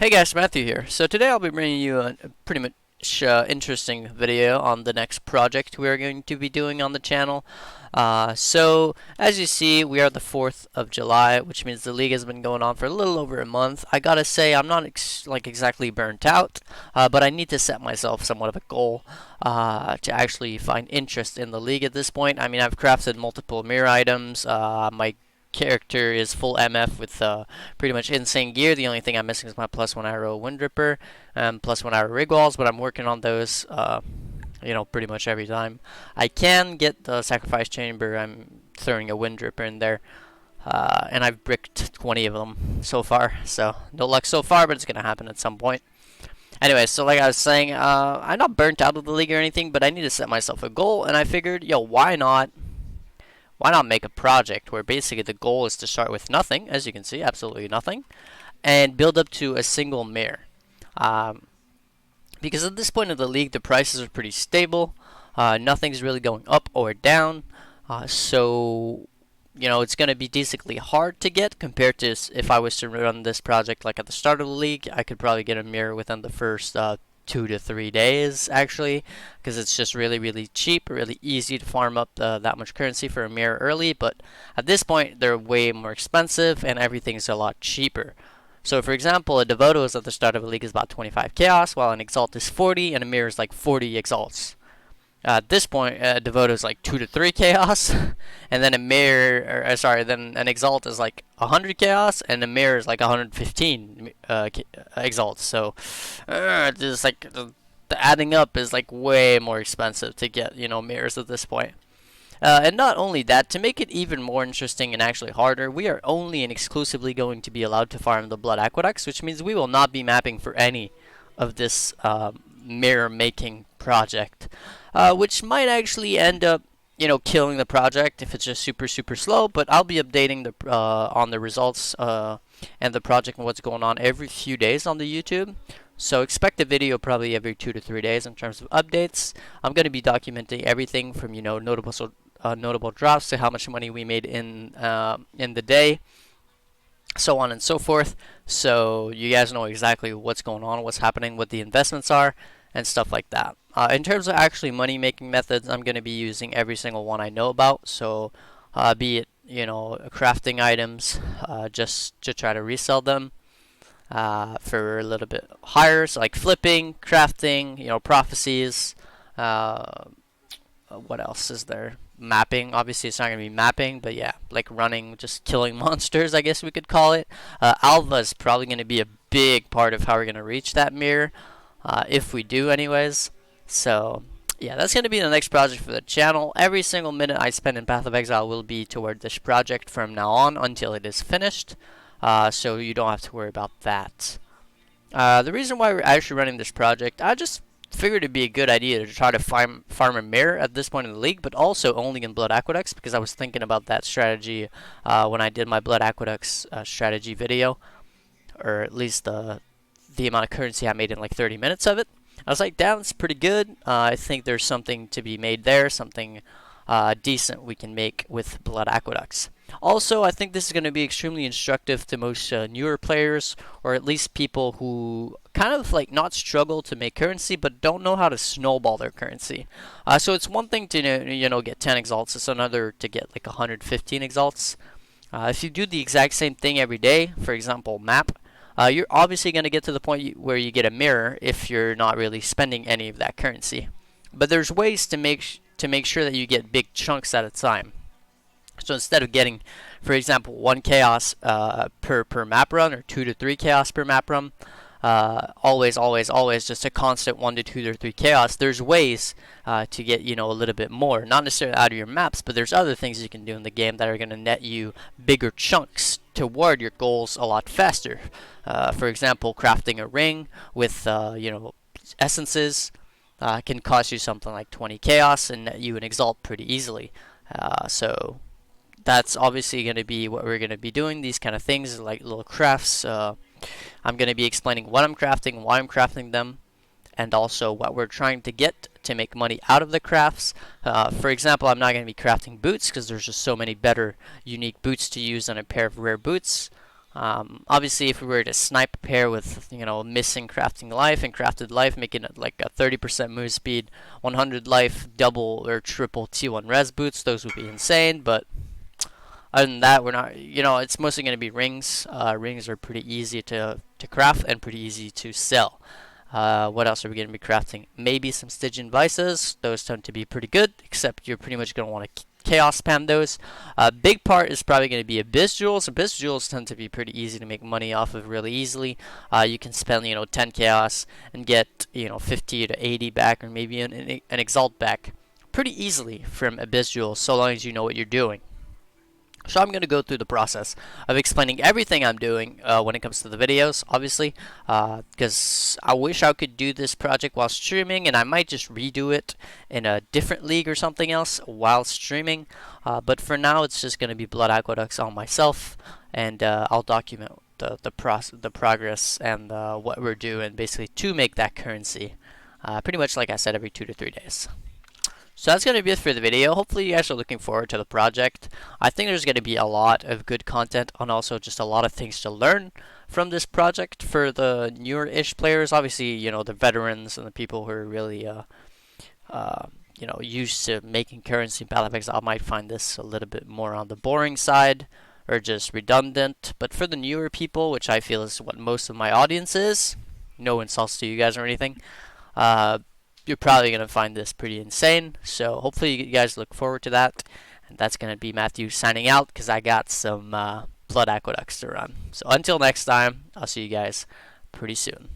Hey guys, Matthew here. So today I'll be bringing you a pretty much interesting video on the next project we are going to be doing on the channel. So as you see, we are the 4th of July, which means the league has been going on for a little over a month. I gotta say, I'm not exactly burnt out, but I need to set myself somewhat of a goal to actually find interest in the league at this point. I mean, I've crafted multiple mirror items. My character is full MF with pretty much insane gear. The only thing I'm missing is my +1 arrow Wind Ripper and +1 arrow rig walls, but I'm working on those pretty much every time I can get the sacrifice chamber. I'm throwing a Wind Ripper in there, and I've bricked 20 of them so far, so no luck so far, but it's gonna happen at some point. Anyway, so like I was saying, I'm not burnt out of the league or anything, but I need to set myself a goal, and I figured, why not make a project where basically the goal is to start with nothing, as you can see, absolutely nothing, and build up to a single mirror. Because at this point in the league, the prices are pretty stable. Nothing's really going up or down. So, it's going to be decently hard to get compared to if I was to run this project like at the start of the league. I could probably get a mirror within the first 2 to 3 days, actually, because it's just really cheap, really easy to farm up that much currency for a mirror early. But at this point, they're way more expensive and everything's a lot cheaper. So for example, a Devoto's at the start of a league is about 25 chaos, while an Exalt is 40 and a mirror is like 40 Exalts. At this point, Devoto is like 2 to 3 chaos, and then then an Exalt is like 100 chaos, and a mirror is like 115 Exalts. So, just like the adding up is like way more expensive to get, mirrors at this point. And not only that, to make it even more interesting and actually harder, we are only and exclusively going to be allowed to farm the Blood Aqueducts, which means we will not be mapping for any of this mirror making project. Which might actually end up, killing the project if it's just super slow. But I'll be updating on the results and the project and what's going on every few days on the YouTube. So expect a video probably every 2 to 3 days in terms of updates. I'm going to be documenting everything from notable drops to how much money we made in the day, so on and so forth. So you guys know exactly what's going on, what's happening, what the investments are, and stuff like that. In terms of actually money making methods, I'm going to be using every single one I know about. So be it crafting items, just to try to resell them for a little bit higher, so like flipping, crafting, prophecies. What else is there? Mapping. Obviously it's not going to be mapping, but yeah, like running, just killing monsters, I guess we could call it. Alva is probably going to be a big part of how we're going to reach that mirror, if we do anyways. So yeah, that's going to be the next project for the channel. Every single minute I spend in Path of Exile will be toward this project from now on until it is finished, so you don't have to worry about that. The reason why we're actually running this project, I just figured it'd be a good idea to try to farm a mirror at this point in the league, but also only in Blood Aqueducts, because I was thinking about that strategy when I did my Blood Aqueducts strategy video, or at least the amount of currency I made in like 30 minutes of it. I was like, damn, it's pretty good. I think there's something to be made there, something decent we can make with Blood Aqueducts. Also, I think this is going to be extremely instructive to most newer players, or at least people who kind of like not struggle to make currency but don't know how to snowball their currency. So it's one thing to get 10 exalts, it's another to get like 115 exalts. If you do the exact same thing every day, for example map, you're obviously going to get to the point where you get a mirror if you're not really spending any of that currency. But there's ways to make sure that you get big chunks at a time. So instead of getting, for example, 1 chaos per map run, or 2 to 3 chaos per map run, always just a constant 1 to 2 to 3 chaos, there's ways to get a little bit more, not necessarily out of your maps, but there's other things you can do in the game that are going to net you bigger chunks toward your goals a lot faster. For example, crafting a ring with essences can cost you something like 20 chaos and net you an exalt pretty easily. So that's obviously going to be what we're going to be doing, these kind of things like little crafts. I'm going to be explaining what I'm crafting, why I'm crafting them, and also what we're trying to get to make money out of the crafts. For example, I'm not going to be crafting boots because there's just so many better unique boots to use than a pair of rare boots. Obviously, if we were to snipe a pair with, missing crafting life and crafted life, making it like a 30% move speed, 100 life, double or triple T1 res boots, those would be insane. But other than that, we're not, it's mostly going to be rings. Rings are pretty easy to craft and pretty easy to sell. What else are we going to be crafting? Maybe some Stygian Vices. Those tend to be pretty good, except you're pretty much going to want to chaos spam those. Big part is probably going to be Abyss Jewels. Abyss Jewels tend to be pretty easy to make money off of really easily. You can spend 10 chaos and get 50 to 80 back, or maybe an exalt back pretty easily from Abyss Jewels, so long as you know what you're doing. So I'm going to go through the process of explaining everything I'm doing when it comes to the videos, obviously, because I wish I could do this project while streaming, and I might just redo it in a different league or something else while streaming. But for now, it's just going to be Blood Aqueducts on myself, and I'll document the progress and what we're doing, basically, to make that currency. Pretty much, like I said, every 2 to 3 days. So that's going to be it for the video. Hopefully you guys are looking forward to the project. I think there's going to be a lot of good content and also just a lot of things to learn from this project for the newer-ish players. Obviously, the veterans and the people who are really, used to making currency in Path of Exile might find this a little bit more on the boring side or just redundant. But for the newer people, which I feel is what most of my audience is, no insults to you guys or anything, you're probably going to find this pretty insane. So hopefully you guys look forward to that. And that's going to be Matthew signing out because I got some Blood Aqueducts to run. So until next time, I'll see you guys pretty soon.